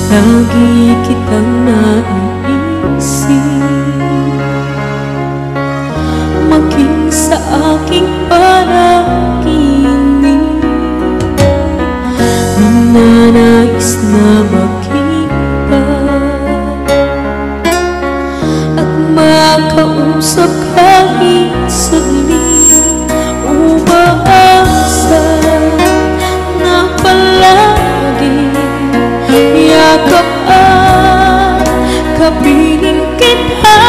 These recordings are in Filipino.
Lagi kitang naiisip, maging sa aking panaginip. Ninanais na makita at makausap kahit saglit. Umaasa na palagi yakap at kapiling kita.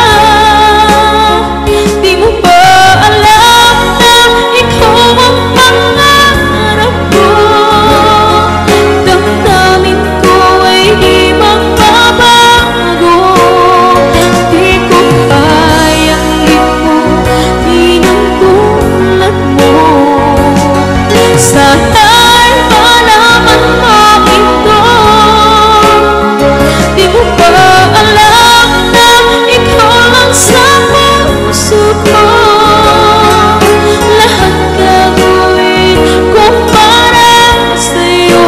Di mo ba alam na ikaw ang pangarap ko? Damdamin ko ay di magbabago. Di ko kayang limutin ang tulad mo. Sana'y malaman mo ito. Di mo ba alam na ikaw lang sa puso ko? Lahat gagawin ko para sa'yo.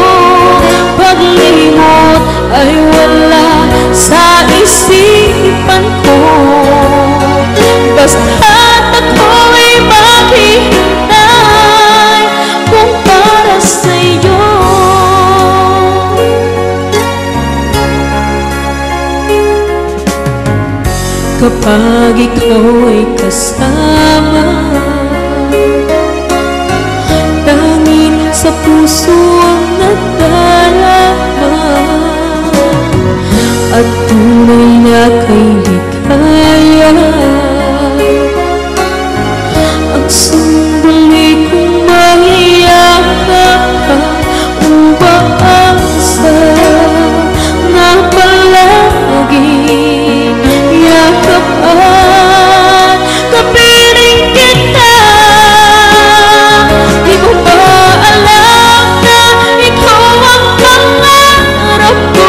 Paglimot ay wala sa isipan ko. Basta't ako'y maghihintay kung para sa'yo. Kapag ikaw ay kasama, tanging sa puso ang nadarama, at tunay na kay ligaya. Ang sandali kong mahiyakap ka, umaasa na palagi yakap at kapiling kita. Di mo ba alam na ikaw ang pangarap ko?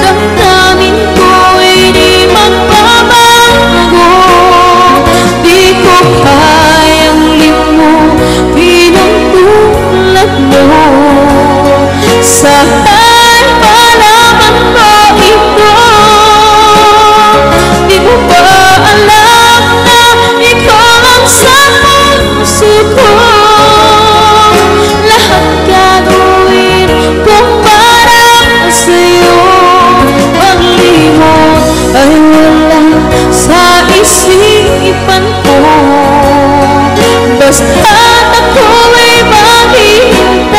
Damdamin ko ay di magbabago. Di ko kayang limutin ang tulad mo. Sana'y malaman mo ito. Di mo ba alam na ikaw lang sa puso ko? Lahat gagawin ko para sa'yo. Paglimot ay wala sa isipan ko. Basta't ako'y maghihintay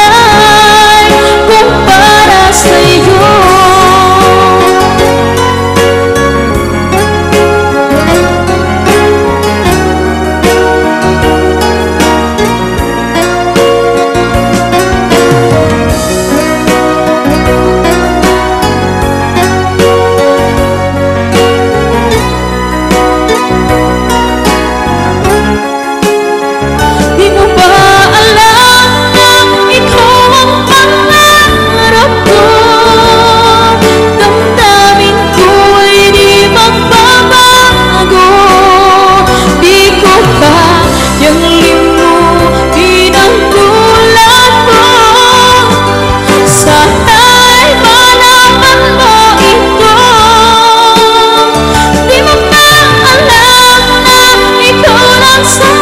kung para sa'yo. Di mo ba alam na ikaw ang pangarap ko? Damdamin ko ay di magbabago. Di ko kayang limutin ang tulad mo. Sana'y malaman mo ito. Di mo ba alam na ikaw lang sa